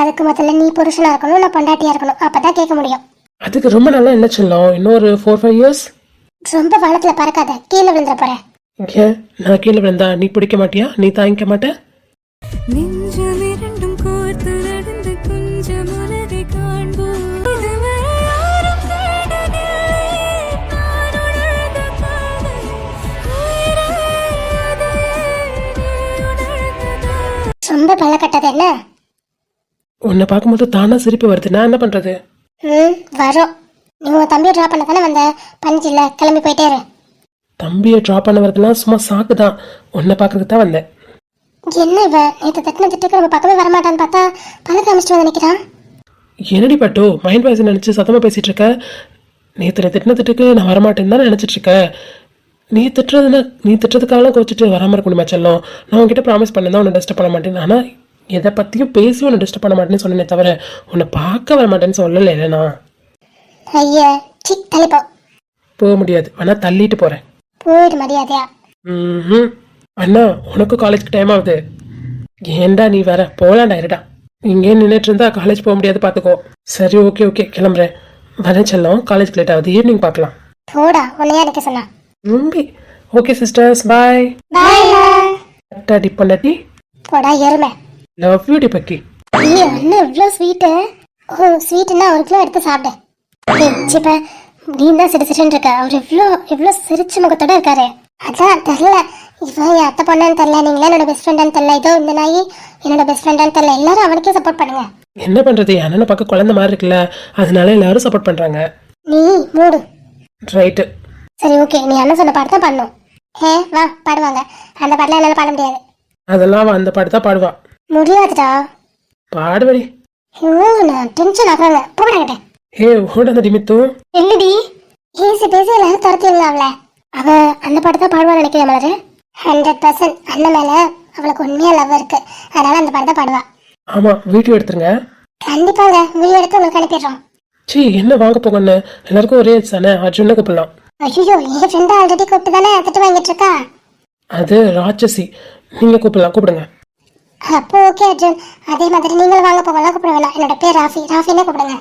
அதுக்கு முதல்ல நீ புருஷனா இருக்கணும், நான் பொண்டாட்டியா இருக்கணும், அப்பதான் கேட்க முடியும். அதுக்கு ரொம்ப நல்லா என்ன சொல்லும், இன்னொரு 4-5 இயர்ஸ். ரொம்ப வளத்துல பறக்காத, கீழே விழுந்துட போறேன். ஏன் நான் கீழே விழுந்தா நீ பிடிக்க மாட்டியா? நீ தாங்கிக்க மாட்ட? நெஞ்சம் இரண்டும் கோர்த்து நடந்து கொஞ்சம் உலகை காண்போம். இதுவரை யாரும் தேடவில்லை, நான் உணர்ந்த காதல். உயிரே அதையே நீ உணர்ந்ததா? ரொம்ப பழக்கட்டது என்ன? உன்னை பார்க்கும்போது தானா சிரிப்பு வருது. நான் என்ன பண்றது? வரும். நீ உன் தம்பியை ட்ராப் பண்ண தானே வந்த, பஞ்சில்ல கிளம்பி போயிட்டே இரு. தம்பியை ட்ராப் பண்ண வரதுலாம் சும்மா சாக்கு தான். உன்னை பார்க்கறதுக்கு தான் வந்தேன். என்ன இவ நேற்று தட்டின திட்டுக்கு நம்ம பக்கமே வரமாட்டான்னு பார்த்தா பழக்க அமைச்சிட்டு வந்து நிற்கிறான். என்னடி பட்டு மைண்ட் வாய்ஸ் நினைச்சு சத்தமா பேசிட்டு இருக்க? நேற்று திட்டின திட்டுக்கு நான் வரமாட்டேன்னு தான் நினைச்சிட்டு இருக்க. நீ திட்டுறதுக்காகலாம் கோச்சிட்டு வராமல் இருக்க முடியுமா செல்லம்? நான் உன்கிட்ட ப்ராமிஸ் பண்ணதான் உன்னை டிஸ்டர்ப் பண்ண மாட்டேன். ஆனால் எதை பற்றியும் பேசி உன்னை டிஸ்டர்ப் பண்ண மாட்டேன்னு சொன்னேனே தவிர உன்னை பார்க்க வர மாட்டேன்னு சொல்லலை. இல்லைண்ணா ஐயா சி தள்ளிப்போ. போக முடியாது, வேணா தள்ளிட்டு போகிறேன். போயிடு மரியாதையா. அண்ணா உனக்கு காலேஜ்க்கு டைம் ஆகுது. ஏன்டா நீ வேற போகலாண்டா? இருடா, இங்கே நின்றுட்டு இருந்தா காலேஜ் போக முடியாது பார்த்துக்கோ. சரி ஓகே கிளம்புறேன். வரேன் செல்லம், காலேஜ் லேட் ஆகுது, ஈவினிங் பார்க்கலாம். போடா, உன்னையா நிற்க சொன்னா. Okay sisters, bye. அட்டா டிப்பண்டாட்டி. போடா எருமை. லவ் யூ டிப்பக்கி. ஐயோ அண்ணா இவ்வளோ ஸ்வீட்டு. ஓ ஸ்வீட்டுன்னா ஒரு கிலோ எடுத்து சாப்பிடு. சிப்ப நீ தான் சிரிச்சிட்டு இருக்க. அவர் இவ்வளோ சிரிச்ச முகத்தோட இருக்காரு. அதான் தெரியல, இவன் என் அத்தை பொண்ணான்னு தெரியல, நீங்களே என்னோட பெஸ்ட் ஃப்ரெண்டான்னு தெரியல, இதோ இந்த நாய் என்னோட பெஸ்ட் ஃப்ரெண்டான்னு தெரியல. எல்லாரும் அவனுக்கே சப்போர்ட் பண்ணுங்க. என்ன பண்றது, என் அண்ணனை பார்க்க குழந்தை மாதிரி இருக்குல்ல, அதனால எல்லாரும் சப்போர்ட் பண்றாங்க. நீ மூடு. ரைட்டு. சரி ஓகே, நீ அண்ணன் சொன்ன பாட்டு தான் பண்ணும். வா பாடுவாங்க. அந்த பாட்டுலாம் என்னால் பாட முடியாது. அதெல்லாம் அவன் அந்த பாட்டு தான் பாடுவா. முடியாதுடா. பாடுவடி. நான் டென்ஷன் ஆகுறாங்க. போடாங்கிட்டேன். ஹே ஓடாதடி மித்து. இல்லடி, ஈஸி பேசி எல்லாரும் துரத்திடலாம் அவளை. அவ அந்த பாட்டு தான் பாடுவான்னு நினைக்கிறேன் மலரு. 100% அண்ணன் மேல அவளுக்கு உண்மையா லவ் இருக்கு, அதனால அந்த பாட்டு தான் பாடுவா. ஆமா, வீடியோ எடுத்துருங்க. கண்டிப்பாங்க, வீடியோ எடுத்து உங்களுக்கு அனுப்பிடுறோம். சீ, என்ன வாங்க போங்கன்னு எல்லாருக்கும் ஒரே ஏஜ் தானே, அர்ஜுனை கூப்பிடலாம். ஐயோ, என் ஃப்ரெண்ட் ஆல்ரெடி கூப்பிட்டு தானே திட்டு வாங்கிட்டு இருக்கா. அது ராட்சசி, நீங்க கூப்பிடலாம், கூப்பிடுங்க. அப்போ ஓகே அர்ஜுன், அதே மாதிரி நீங்களும் வாங்க போகலாம் கூப்பிட வேணாம். என்னோட பேர் ராஃபி, ராஃபினே கூப்பிடுங்க.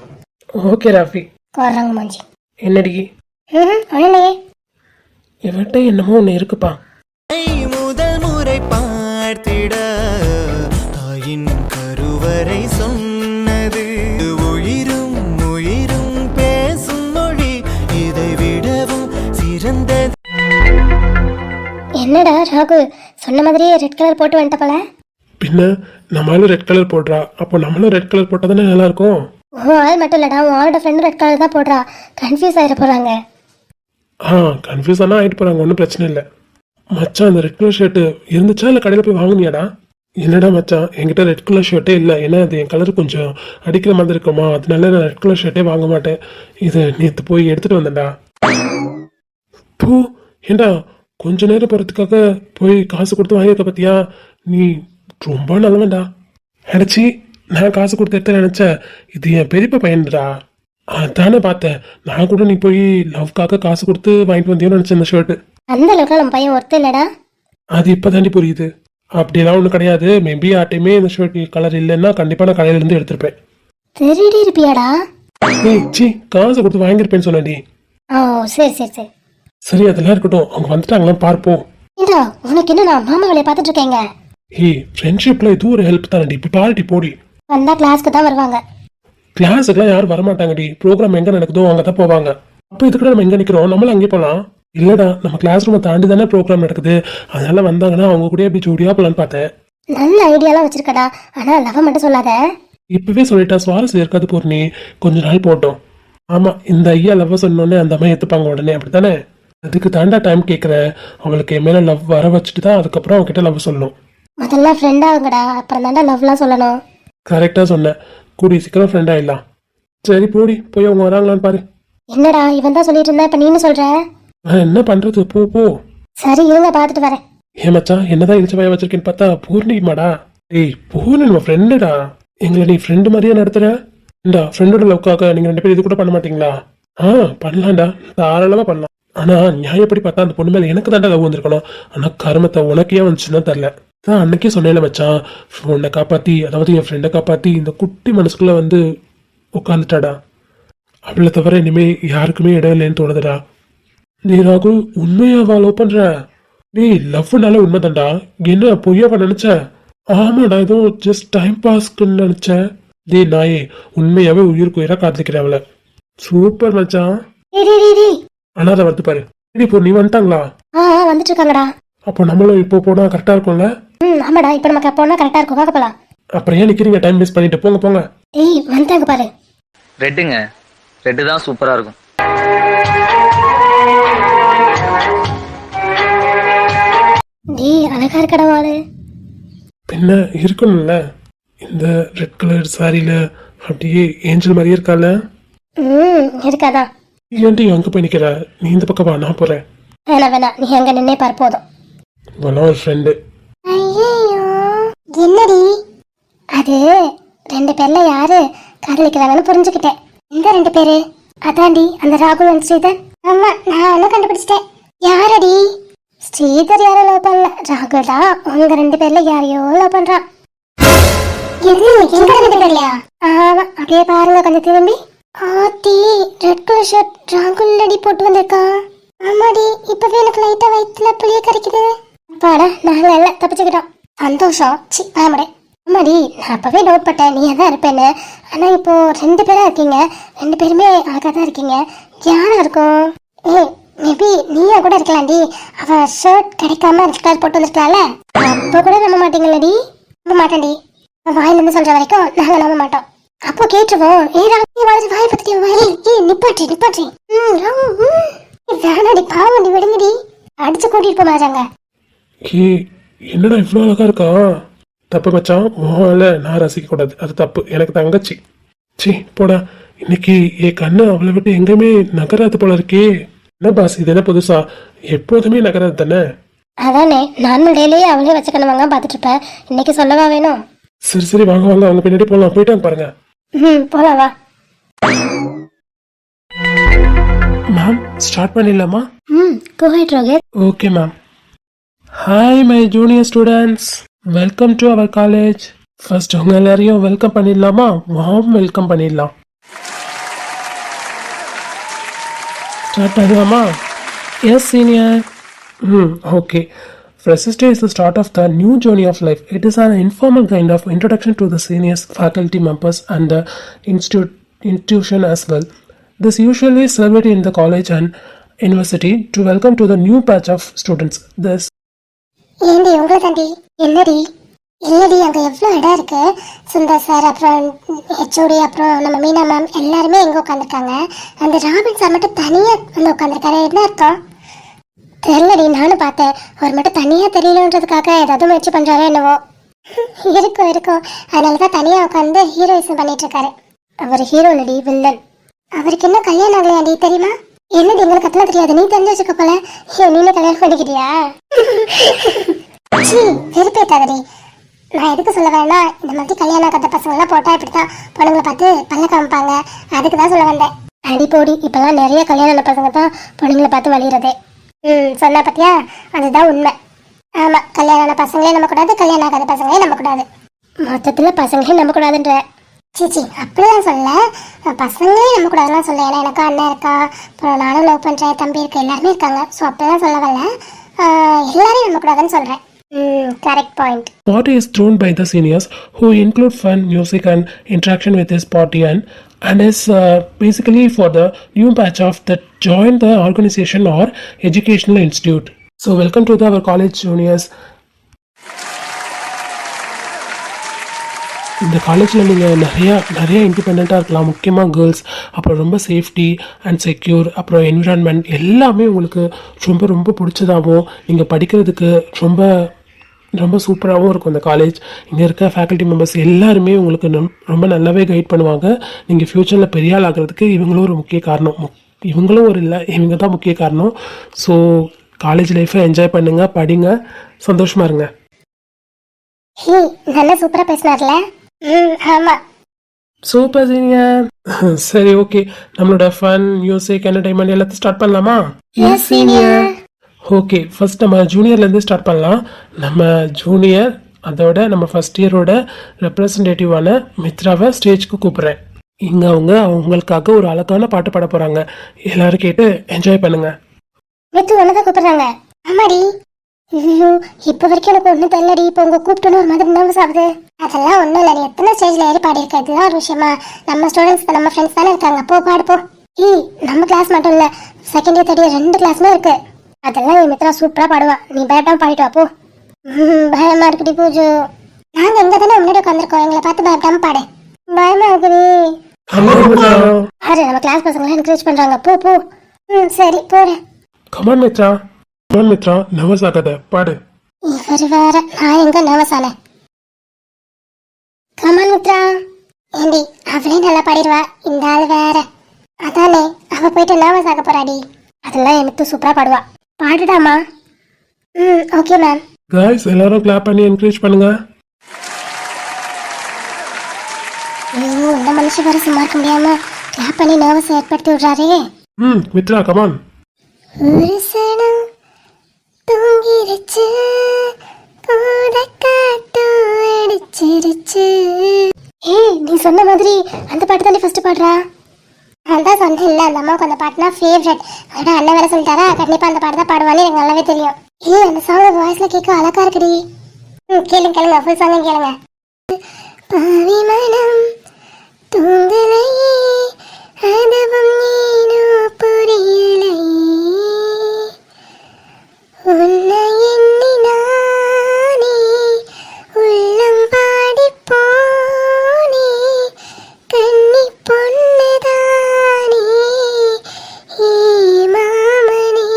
ஓகே ராஃபி. கோர்றாங்க மாஞ்சி. என்னடி ஒன்றுலையே. இவட்ட என்னமோ ஒன்று இருக்குப்பா. முதல் முறை பார்த்திட தாயின் கருவறை சொன்னது உயிரும் உயிரும் பேசும் மொழி, இதை விடவும் சிறந்தது. என்னடா ராகுல், சொன்ன மாதிரியே ரெட் கலர் போட்டு வந்துட்ட போல. பின்ன நம்மளும் ரெட் கலர் போடுறா, அப்போ நம்மளும் ரெட் கலர் போட்டால் தானே நல்லா இருக்கும். உன் ஆள் மட்டும் இல்லடா, உன் ஆளோட ஃப்ரெண்டும் ரெட் கலர் தான் போடுறா. கன்ஃபியூஸ் ஆயிட போறாங்க. கன்ஃபியூஸ் ஆனால் ஆகிட்டு போகிறாங்க, ஒன்றும் பிரச்சனை இல்லை. மச்சான், அந்த ரெட் கலர் ஷர்ட்டு இருந்துச்சா இல்லை கடையில் போய் வாங்குனியாடா? என்னடா மச்சான், என்கிட்ட ரெட் கலர் ஷர்ட்டே இல்லை, ஏன்னா அது என் கலர் கொஞ்சம் அடிக்கிற மாதிரி இருக்குமா, அதனால நான் ரெட் கலர் ஷர்ட்டே வாங்க மாட்டேன். இது நேற்று போய் எடுத்துகிட்டு வந்தேன்டா. பூ, ஏண்டா கொஞ்ச நேரம் போகிறதுக்காக போய் காசு கொடுத்து வாங்கியிருக்க பார்த்தியா, நீ ரொம்ப நல்லவன்டா. அடைச்சி, நான் காசு கொடுத்து எடுத்து நினச்சேன், இது என் பெரியப்பா பையன்டா. அதானே பார்த்தேன், நான் கூட நீ போய் லவ்க்காக காசு கொடுத்து வாங்கிட்டு வந்தியோன்னு நினச்சேன் இந்த ஷர்ட்டு. அந்த அளவுக்கு நம்ம பையன் ஒருத்தர் இல்லடா. அது இப்போ தாண்டி புரியுது. அப்படியெல்லாம் ஒன்றும் கிடையாது. மேபி ஆட்டையுமே இந்த ஷர்ட் கலர் இல்லைன்னா கண்டிப்பாக நான் கடையிலேருந்து எடுத்திருப்பேன். திருடி இருப்பியாடா? ஏய் சி, காசு கொடுத்து வாங்கியிருப்பேன்னு சொன்னடி. ஓ சரி சரி சரி சரி, அதெல்லாம் இருக்கட்டும். அவங்க வந்துட்டாங்களா பார்ப்போம். ஏண்டா, உனக்கு என்ன, நான் மாமா வேலையை பார்த்துட்டு இருக்கேங்க. ஏய், ஃப்ரெண்ட்ஷிப்பில் இது ஒரு ஹெல்ப் தானடி. இப்போ பார்ட்டி போடி. வந்தா கிளாஸ்க்கு தான் வருவாங்க. கிளாஸுக்குலாம் யாரும் வரமாட்டாங்கடி. ப்ரோக்ராம் எங்கே நடக்குதோ அங்கே தான் போவாங்க. அப்போ இதுக்கு நம்ம எங்கே நிற்கிறோம், நம்மளும் அங்கே போகலாம். இல்லைடா, நம்ம கிளாஸ் ரூமை தாண்டி தானே ப்ரோக்ராம் நடக்குது, அதனால வந்தாங்கன்னா அவங்க கூட எப்படி ஜோடியாக போகலான்னு பார்த்தேன். நல்ல ஐடியாலாம் வச்சிருக்கடா, ஆனா லவ் மட்டும் சொல்லாத. இப்பவே சொல்லிட்டா சுவாரஸ்யம் இருக்காது பூர்ணி, கொஞ்ச நாள் போட்டோம். ஆமா, இந்த ஐயா லவ் சொன்னோடனே அந்த அம்மா ஏற்றுப்பாங்க உடனே, அப்படித்தானே? அதுக்கு தாண்டா டைம் கேட்குறேன். அவங்களுக்கு என் மேலே லவ் வர வச்சுட்டு தான் அதுக்கப்புறம் அவங்ககிட்ட லவ் சொல்லணும். முதல்ல ஃப்ரெண்ட் ஆகுங்கடா, அப்புறம் தாண்டா லவ்லாம் சொல்லணும். கரெக்டாக சொன்னேன். கூடிய சீக்கிரம் ஃப்ரெண்ட் ஆயிடலாம். சரி போடி, போய் அவங்க வராங்களான்னு பாரு. என்னடா, இவன் தான் சொல்லிட்டு இருந்தா, இப்ப நீனு சொல்ற? என்ன பண்றது, போ போ. சரி இருங்க, பார்த்துட்டு வரேன். ஏன் மச்சான், என்னதான் இழிச்ச பையன் வச்சிருக்கேன்னு பார்த்தா பூர்ணிமாடா. ஏய் பூர்ணி நம்ம ஃப்ரெண்டுடா. எங்களை நீ ஃப்ரெண்டு மாதிரியே நடத்துற. இந்தா ஃப்ரெண்டோட லவ்க்காக நீங்க 2 பேரும் இது கூட பண்ண மாட்டீங்களா? பண்ணலாம்டா, தாராளமா பண்ணலாம். ஆனா நியாயப்படி பார்த்தா அந்த பொண்ணு மேல எனக்கு தாண்டா லவ் வந்திருக்கணும். ஆனா கருமத்தை உனக்கே வந்துச்சுன்னா தெரியல. தான் அன்னைக்கே சொன்னேன்ல மச்சான், உன்னை காப்பாத்தி, அதாவது என் ஃப்ரெண்டை காப்பாத்தி இந்த குட்டி மனசுக்குள்ள வந்து உட்காந்துட்டாடா. அவளை தவிர இனிமே யாருக்குமே இடம் இல்லைன்னு தோணுதுடா. நீ ராகுல், உண்மையாவா லவ் பண்ற? நீ லவ்னால உண்மைதான்டா, என்ன பொய்யாவா நினைச்ச? ஆமாடா, ஏதோ ஜஸ்ட் டைம் பாஸ்க்குன்னு நினைச்சேன். டேய் நாயே, உண்மையாவே உயிருக்கு உயிரா காத்திருக்கிறேன் அவளை. சூப்பர் மச்சான். அனாத வருது பாரு. இப்போ நீ வந்துட்டாங்களா? வந்துட்டு இருக்காங்கடா. அப்போ நம்மளும் இப்போ போனா கரெக்டா இருக்கும்ல? ஆமாடா, இப்ப நமக்கு போனா கரெக்டா இருக்கும், வாங்க போலாம். அப்புறம் ஏன் நிக்கிறீங்க, டைம் வேஸ்ட் பண்ணிட்டு போங்க போங்க. ஏய் வந்துட்டாங்க பாரு. ரெட்டுங்க, ரெட்டு தான் சூப்பரா இருக்கும். டேய் அழகா இருக்கடா வாரு. பின்ன இருக்கணும்ல, இந்த ரெட் கலர் சாரியில அப்படியே ஏஞ்சல் மாதிரியே இருக்கால. இருக்காதான். ஏன்டி அங்க போய் நிக்கிற? நீ இந்த பக்கம் வா, நான் போறேன். வேணாம், நீ அங்க நின்னே பாரு போதும். இவெல்லாம் ஒரு ஃப்ரெண்டு. ஐயோ என்னடி அது? 2 பேர்ல யாரு காதலிக்கிறாங்கன்னு புரிஞ்சுக்கிட்டேன். இந்த 2 பேரு அதாண்டி அந்த ராகுல் அண்ட் ஸ்ரீதர். ஆமா, நான் கண்டுபிடிச்சிட்டேன். யாரடி? ஸ்ரீதர் யாரும் லவ் பண்ணல, ராகுல் தான் உங்க 2 பேர்ல யாரையோ லவ் பண்றான். ஆமா, அப்படியே பாருங்க கொஞ்சம் திரும்பி. ஆத்தி, ரெட் கலர் ஷர்ட் ராகுல் அடி போட்டு வந்திருக்கான். ஆமாடி, இப்பவே எனக்கு லைட்டா வயிற்றுல புளிய கரைக்குது. பாடா, நாங்க எல்லாம் தப்பிச்சுக்கிட்டோம். சந்தோஷம். ஆமாடே. ஆமாடி, நான் அப்பவே டவுட் பட்டேன் நீ தான் இருப்பேன்னு. ஆனா இப்போ 2 பேரா இருக்கீங்க, 2 பேருமே அழகா தான் இருக்கீங்க. யாரா இருக்கும்? மேபி நீயா கூட இருக்கலாம்டி. அவ ஷர்ட் கிடைக்காம ரெட் கலர் போட்டு வந்திருக்கலாம்ல, அப்போ கூட நம்ப மாட்டீங்களடி? நம்ப மாட்டேன்டி, வாயில இருந்து சொல்ற வரைக்கும் நாங்க நம்ப மாட்டோம். அப்போ கேட்டுருவோம். வாய் பத்தி நிப்பாட்டி. வேணாடி, பாவண்டி, விடுங்கடி, அடிச்சு கூட்டிட்டு போக மாட்டாங்க. என்னடா இவ்வளோ அழகா இருக்கா? தப்பு மச்சான், நான் ரசிக்க கூடாது, அது தப்பு. எனக்கு தங்கச்சி. சி போடா, இன்னைக்கு என் கண்ணு அவளை விட்டு எங்கேயுமே நகராது போல இருக்கே. என்ன பாஸ் இது என்ன புதுசா? எப்போதுமே நகராது தானே. அதானே நார்மல் டேலேயே அவங்களே வச்ச கண்ணவங்க பார்த்துட்டு இருப்பேன், இன்னைக்கு சொல்லவா வேணும்? சரி சரி வாங்க வாங்க, அவங்க பின்னாடி போகலாம். போயிட்டாங்க பாருங்க. போலாம் வா. மேம் ஸ்டார்ட் பண்ணிடலாமா? Go ahead Rohit. Okay ma'am. Hi my junior students, welcome to our college. First உங்க எல்லாரையும் வெல்கம் பண்ணிடலாமா? வார்ம் வெல்கம் பண்ணிடலாம். ஸ்டார்ட் பண்ணலாமா? Yes senior. Okay. Freshers Day is the start of the new journey of life. It is an informal kind of introduction to the seniors, faculty members, and the institution as well. This usually is celebrated in the college and university to welcome to the new batch of students. This ஏண்டி உங்களை தாண்டி என்னடி இல்லடி, அங்கே எவ்வளோ இடம் இருக்கு. Sundar sir, அப்புறம் ஹெச்ஓடி, அப்புறம் நம்ம மீனா மேம் எல்லாருமே எங்கே உட்காந்துருக்காங்க. அந்த ராபின் சார் மட்டும் தனியாக வந்து உட்காந்துருக்காரு. என்ன அர்த்தம் தெரியலடி, நானும் பார்த்தேன். அவர் மட்டும் தனியாக தெரியலன்றதுக்காக ஏதாவது முயற்சி பண்ணுறாரோ என்னவோ. இருக்கும் அதனால தான் தனியாக உட்காந்து ஹீரோயிசம் பண்ணிட்டு இருக்காரு. அவர் ஹீரோ இல்லடி, வில்லன். அவருக்கு இன்னும் கல்யாணம் ஆகலையாண்டி தெரியுமா? என்னடி எங்களுக்கு கத்தலாம் தெரியாது, நீ தெரிஞ்சு வச்சுக்க போல. நீனே கல்யாணம் பண்ணிக்கிட்டியா? வெறுப்பேத்தாதடி. நான் எதுக்கு சொல்ல வேணா, இந்த மாதிரி கல்யாணம் ஆகாத பசங்கள்லாம் போட்டா இப்படித்தான் பொண்ணுங்களை பார்த்து பல்ல காமிப்பாங்க, அதுக்கு தான் சொல்ல வந்தேன். அடி போடி, இப்பெல்லாம் நிறைய கல்யாணம் பசங்க தான் பொண்ணுங்களை பார்த்து வழிகிறதே. சொன்னா பத்தியா, அதுதான் உண்மை. ஆமா, கல்யாணம் பசங்களே நம்பக்கூடாது, கல்யாணம் ஆகாத பசங்களே நம்பக்கூடாது, மொத்தத்துல பசங்களே நம்பக்கூடாதுன்ற. சீச்சி அப்படிலாம் சொல்ல, பசங்களே நம்பக்கூடாதுலாம் சொல்ல. ஏன்னா எனக்கு அண்ணன் இருக்கா, அப்புறம் நானும் லவ் பண்றேன், தம்பி இருக்கு, எல்லாருமே இருக்காங்க. ஸோ அப்படிலாம் சொல்ல வரல, எல்லாரையும் நம்பக்கூடாதுன்னு சொல்றேன். Correct point. party is thrown by the seniors who include fun, music and interaction with this party and is basically for the new batch of that join the organization or educational institute. So welcome to our college juniors. இந்த காலேஜில் நீங்கள் நிறைய இண்டிபெண்ட்டாக இருக்கலாம். முக்கியமாக girls, அப்புறம் ரொம்ப safety and secure, அப்புறம் என்விரான்மெண்ட் எல்லாமே உங்களுக்கு ரொம்ப ரொம்ப பிடிச்சதாகவும், நீங்கள் படிக்கிறதுக்கு ரொம்ப சூப்பராகவும் இருக்கும் இந்த காலேஜ். இங்கே இருக்க ஃபேக்கல்ட்டி மெம்பர்ஸ் எல்லாருமே உங்களுக்கு ரொம்ப நல்லாவே கைட் பண்ணுவாங்க. நீங்கள் ஃப்யூச்சரில் பெரிய ஆள் ஆகிறதுக்கு இவங்களும் ஒரு முக்கிய காரணம். இவங்களும் ஒரு இல்லை, இவங்க தான் முக்கிய காரணம். ஸோ காலேஜ் லைஃப்பை என்ஜாய் பண்ணுங்கள், படிங்க, சந்தோஷமாக இருங்க. நல்லா சூப்பராக பேசினார்ல. ஆமாம், சூப்பர் சீனியர். சரி ஓகே, நம்மளோட ஃபன், மியூசிக், என்டர்டைன்மெண்ட் எல்லாத்தையும் ஸ்டார்ட் பண்ணலாமா? Yes senior. ஓகே, ஃபர்ஸ்ட் நம்ம ஜூனியர்லேருந்து ஸ்டார்ட் பண்ணலாம். நம்ம ஜூனியர், அதோட நம்ம ஃபர்ஸ்ட் இயரோட ரெப்ரசன்டேட்டிவான மித்ராவை ஸ்டேஜ்க்கு கூப்பிட்றேன். இங்கே அவங்களுக்காக ஒரு அழகான பாட்டு பாட போகிறாங்க. எல்லாரும் கேட்டு என்ஜாய் பண்ணுங்க. மித்து ஒன்னதான் கூப்பிடுறாங்க. ஆமாடி. ஐயோ, இப்போ வரைக்கும் எனக்கு ஒன்றும் தெரியலடி. இப்போ உங்க கூப்பிட்டோன்னு ஒரு மாதிரி நர்வஸ் ஆகுது. அதெல்லாம் ஒன்றும் இல்லை, நீ எத்தனை ஸ்டேஜில் ஏறி பாடி இருக்க, இதெல்லாம் ஒரு விஷயமா? நம்ம ஸ்டூடெண்ட்ஸ், நம்ம ஃப்ரெண்ட்ஸ் தானே இருக்காங்க, பாடு போ. நம்ம கிளாஸ் மட்டும் இல்லை, செகண்ட் இயர், தேர்ட் இயர் 2 கிளாஸுமே இருக்கு. அதெல்லாம் என் மித்ரா சூப்பராக பாடுவா. நீ பேட்டாக பாடிட்டு வா போ. பயமா இருக்குடி பூஜு. நாங்கள் எங்கே தானே முன்னாடி உட்காந்துருக்கோம், எங்களை பார்த்து பயப்படாம பாடு. பயமா இருக்குடி. நம்ம கிளாஸ் பசங்களாம் என்கரேஜ் பண்ணுறாங்க, போ. சரி போறேன். கமான் மித்ரா, நர்வஸ் ஆகாத, பாடு. இவர் வேற, நான் எங்க நர்வஸ் ஆனேன். கமான் மித்ரா. ஏண்டி அவளே நல்லா பாடிடுவா, இந்த ஆள் வேற. அதானே, அவ போயிட்டு நர்வஸ் ஆக போறாடி. அதெல்லாம் எனக்கு சூப்பரா பாடுவா. பாடுடாமா? Okay ma'am. गाइस எல்லாரும் கிளாப் பண்ணி என்கரேஜ் பண்ணுங்க. ஐயோ, இந்த மனுஷன் வேற சும்மா இருக்க முடியாம கிளாப் பண்ணி நர்வஸ் ஏற்படுத்தி விடுறாரே. மித்ரா கமான். ஒரு சனம் தூங்கிருச்சு, கூட காத்து அடிச்சிருச்சு. நீ சொன்ன மாதிரி அந்த பாட்டு தானே ஃபர்ஸ்ட் பாடுறா? அதான் சொன்னேன் இல்லை, அந்த அம்மாவுக்கு அந்த பாட்டுனா ஃபேவரட். அதோட அண்ணன் வேற சொல்லிட்டாரா, கண்டிப்பா அந்த பாட்டு தான் பாடுவான்னு எனக்கு நல்லாவே தெரியும். அந்த சாங் வாய்ஸ்ல கேட்க அழகா இருக்குடி. கேளுங்க, ஃபுல் சாங் கேளுங்க. பாவி மனம் தூங்கலையே, அதுவும் நீனோ புரியலை, உன்னை எண்ணி நானே உள்ளம் பாடி போனே, கன்னி பொண்ணுதானே, மாமனே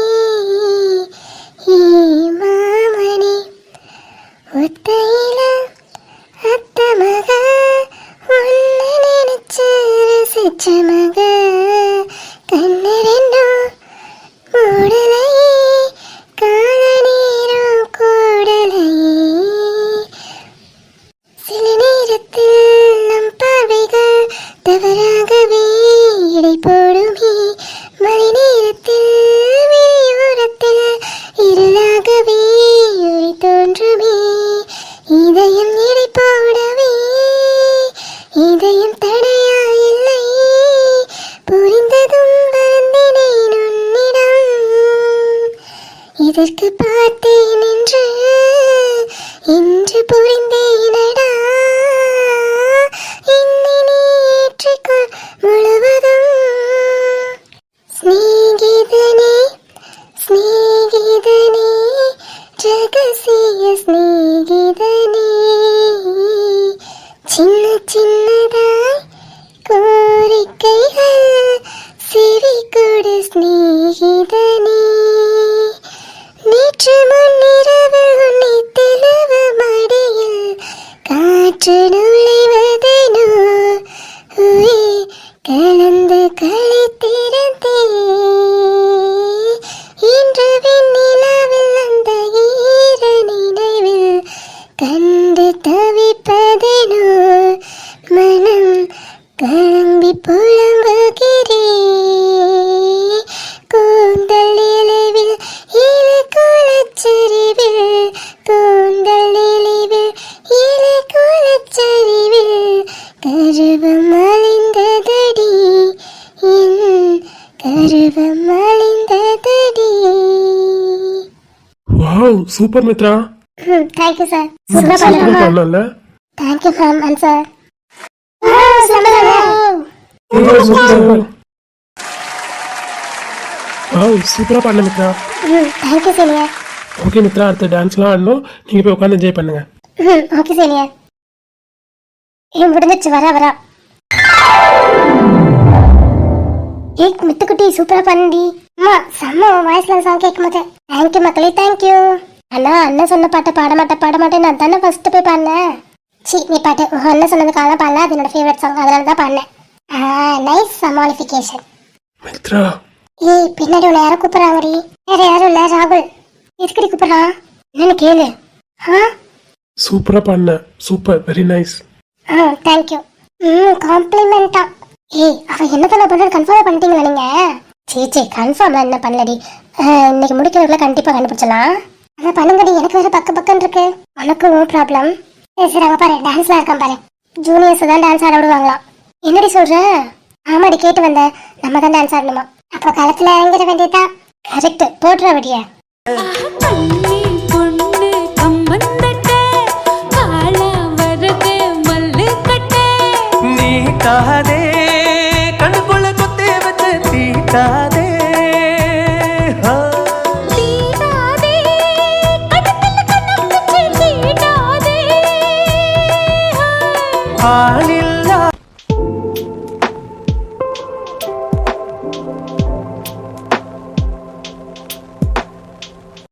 ஒத்தையில அத்த மக, உன்னை நினைச்சு ரசிச்ச இதயம் தடையா இல்லை புரிந்ததும் வந்தினேன் உன்னிடம் இதற்கு பார்த்தேன் என்று இன்று புரிந்தேனடா என்னை நீ ஏற்றிக்கொள் முழுவதும் ஸ்நேகிதனே ஸ்நேகிதனே ரகசிய ஸ்நேகிதனே சின்ன சின்னதாய் கோரிக்கைகள் செவி கொடு ஸ்நேகிதனே நேற்று முன்னிரவு உன்னை தெளிவ மடியில் காற்று நுழைவதனோ கலந்து கழித்திருந்தே இன்று வெண்ணிலாவில் அந்த ஈர நினைவில் கண்டு தவிப்பதனோ மனம் கலம்பி புலம்புகிறே கூந்தல் இலைவில் இலை குலச்சரிவில் கூந்தல் இலைவில் இலை குலச்சரிவில் கருவம் அழிந்ததடி என் கருவம் அழிந்ததடி. Wow super Mithra. Thank you sir. சூப்பரா பண்ணல. Thank you ma'am and sir. Wow சூப்பரா பண்ண Mithra. Thank you senior. Okay Mithra, அடுத்த டான்ஸ்லாம் ஆடணும், நீங்க போய் உட்காந்து என்ஜாய் பண்ணுங்க. Okay senior. முடிஞ்சிச்சு, வரா. ஏக் மித்துக்குட்டி சூப்பரா பண்ணி. அம்மா செம்ம வாய்ஸ்ல சாங் கேட்கும் போது. தேங்க்யூ மக்களே, தேங்க்யூ. அண்ணா அண்ணன் சொன்ன பாட்டை பாட மாட்டேன் நான் தானே ஃபர்ஸ்ட் போய் பாடினேன். சி நீ பாட்டு உங்க அண்ணன் சொன்னதுக்காக தான் பாடல, அது என்னோட ஃபேவரட் சாங், அதனால தான் பாடினேன். நைஸ் சமாளிஃபிகேஷன். மித்ரா ஏய் பின்னாடி உன்னை யாரும் கூப்பிடுறாங்கடி. வேற யாரும் இல்ல, ராகுல். எதுக்கடி கூப்பிடுறான் என்னன்னு கேளு. சூப்பரா பண்ண, சூப்பர், வெரி நைஸ். தேங்க்யூ. காம்ப்ளிமெண்டா. ஏய் அவ என்ன பண்ண பண்றது கன்ஃபார்ம் பண்ணிட்டீங்களா நீங்க? சீ கன்ஃபார்ம் என்ன பண்ணலடி. இன்னைக்கு முடிக்கிறதுக்குள்ள கண்டிப்பா கண்டுபிடிச்சலாம். ஆனா பண்ணுங்கடி, எனக்கு வேற பக்கன்னு இருக்கு. உனக்கு நோ ப்ராப்ளம். சரி அங்க பாரு, டான்ஸ்ல இருக்கான் பாரு. ஜூனியர்ஸ் தான் டான்ஸ் ஆட விடுவாங்களாம். என்னடி சொல்ற? ஆமாடி கேட்டு வந்த. நம்ம தான் டான்ஸ் ஆடணுமா? அப்போ களத்துல இறங்கிட வேண்டியதா. கரெக்ட், போட்டுற வடியா. பள்ளி பொண்ணு கம்மந்தட்ட காளா வரது மல்லு கட்ட நீட்டாதே கண்ணுக்குள்ள குத்தி வச்சு தீட்டாதே தீடாதே கண்ணத்துல கண்ணம் வச்சு தீடாதே ஆளி